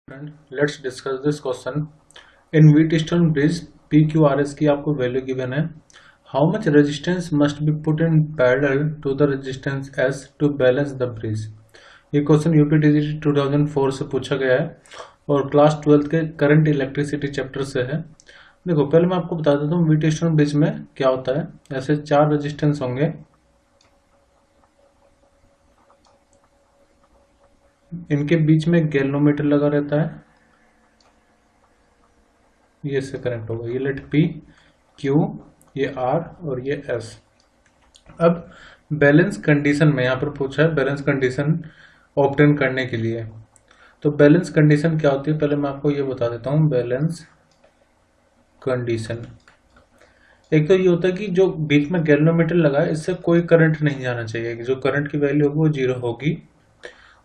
Friend, let's discuss this question. In Wheatstone bridge PQRS की आपको value given है। How much resistance must be put in parallel to the resistance S to balance the bridge. ये question UPTGT 2004 से पूछा गया है और class 12 के करंट इलेक्ट्रिसिटी चैप्टर से है। देखो, पहले मैं आपको बता देता हूँ व्हीटस्टोन ब्रिज में क्या होता है। ऐसे 4 रेजिस्टेंस होंगे, इनके बीच में गैल्वेनोमीटर लगा रहता है, ये से कनेक्ट होगा। ये लेट P, Q, ये R और ये S। अब बैलेंस कंडीशन में यहाँ पर पूछा है बैलेंस कंडीशन ऑब्टेन करने के लिए। तो बैलेंस कंडीशन क्या होती है, पहले मैं आपको ये बता देता हूँ। बैलेंस कंडीशन एक तो ये होता है कि जो बीच में गैल्वेनोमीटर लगा है इससे कोई करंट नहीं जाना चाहिए, जो करंट की वैल्यू होगी वो 0 होगी।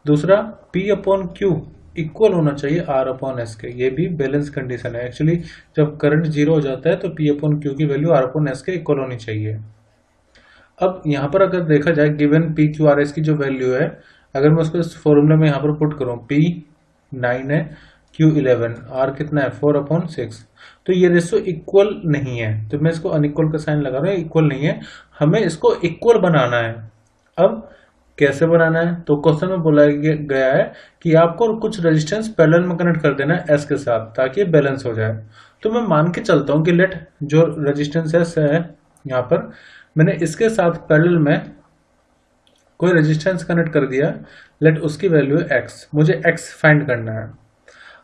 दूसरा, P/Q इक्वल होना चाहिए R/S के, ये भी बैलेंस कंडीशन है। एक्चुअली जब करंट 0 हो जाता है तो P/Q की वैल्यू R/S के इक्वल होनी चाहिए। अब यहाँ पर अगर देखा जाए गिवन PQRS की जो वैल्यू है, अगर मैं उसको इस फॉर्मूले में यहाँ पर पुट करूँ, P 9 है, Q 11, R कितना है 4/6, तो ये रेशो इक्वल नहीं है, तो मैं इसको अनइक्वल का साइन लगा रहा हूँ। इक्वल नहीं है, हमें इसको इक्वल बनाना है। अब कैसे बनाना है, तो क्वेश्चन में बोला गया है कि आपको कुछ रेजिस्टेंस पैरेलल में कनेक्ट कर देना है S के साथ ताकि बैलेंस हो जाए। तो मैं मान के चलता हूं कि लेट जो रेजिस्टेंस S है यहाँ पर, मैंने इसके साथ पैरेलल में कोई रेजिस्टेंस कनेक्ट कर दिया, लेट उसकी वैल्यू है X। मुझे X फाइंड करना है।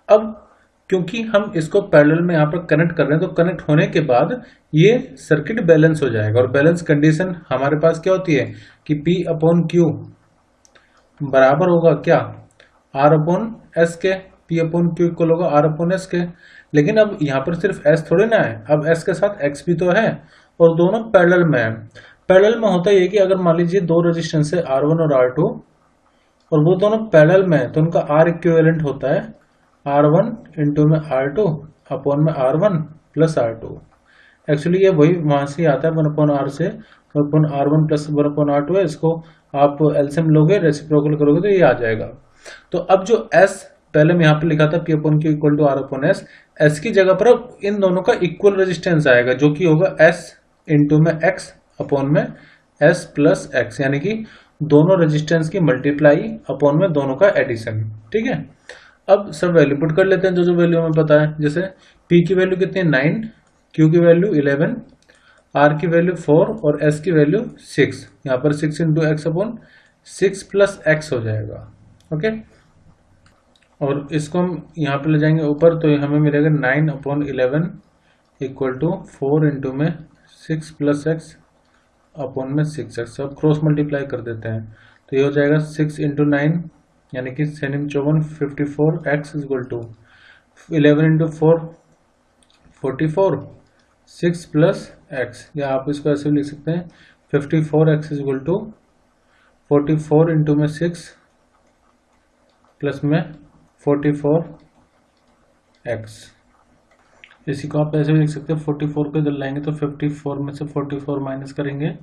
अब क्योंकि हम इसको पैरेलल में यहाँ पर कनेक्ट कर रहे हैं, तो कनेक्ट होने के बाद ये सर्किट बैलेंस हो जाएगा। और बैलेंस कंडीशन हमारे पास क्या होती है कि P/Q बराबर होगा क्या, R/S के। P/Q इक्वल होगा R/S के। लेकिन अब यहाँ पर सिर्फ S थोड़े ना है, अब S के साथ X भी तो है और दोनों पैरेलल में है। पैरेलल में होता ये कि अगर मान लीजिए दो रेजिस्टेंस है R1 और R2 और वो दोनों पैरेलल में है, तो उनका R इक्विवेलेंट होता है R1 इंटू में R2 अपॉन में R1 प्लस R2। एक्चुअली ये वही वहां से आता है 1/R से, 1/R1 प्लस 1/R2 है। इसको आप एलसीएम लोगे, रेसिप्रोकल करोगे तो ये आ जाएगा। तो अब जो S पहले मैं यहाँ पे लिखा था P/Q equal to R/S, S की जगह पर अब इन दोनों का इक्वल रेजिस्टेंस आएगा जो कि होगा S इंटू में X अपॉन में S प्लस X, यानी कि दोनों रेजिस्टेंस की मल्टीप्लाई अपॉन में दोनों का एडिशन। ठीक है, अब सब वैल्यू पुट कर लेते हैं जो जो वैल्यू हमें पता है। जैसे P की वैल्यू कितनी है 9, Q की वैल्यू 11, R की वैल्यू 4 और S की वैल्यू 6। यहाँ पर 6 into x upon 6 plus x हो जाएगा। ओके, और इसको हम यहाँ पे ले जाएंगे ऊपर, तो हमें मिलेगा 9/11 इक्वल टू 4 इंटू में 6 प्लस एक्स अपॉन में 6x। अब क्रॉस मल्टीप्लाई कर देते हैं, तो ये हो जाएगा 6 इंटू 9 यानी कि 7×4 54x equal to 11 into 4 44, 6 plus x, या आप इसको ऐसे भी लिख सकते हैं 54x इक्वल टू 44 इंटू में 6 प्लस में 44x। इसी को आप ऐसे भी लिख सकते हैं, 44 को इधर लाएंगे तो 54 में से 44 माइनस करेंगे,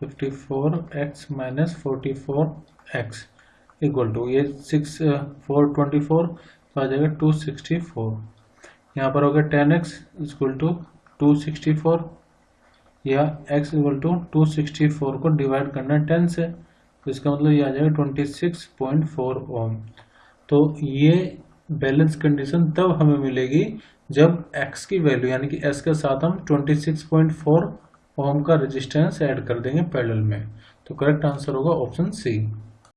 54x minus 44x equal to ये 6 4 24 तो आ जाएगा 264। यहाँ पर होगा 10x इक्वल टू 264, या x इक्वल टू 264 को डिवाइड करना है 10 से, तो इसका मतलब ये आ जाएगा 26.4 ओम। तो ये बैलेंस कंडीशन तब हमें मिलेगी जब x की वैल्यू यानी कि s के साथ हम 26.4 ओम का रेजिस्टेंस ऐड कर देंगे पैरेलल में। तो करेक्ट आंसर होगा ऑप्शन सी।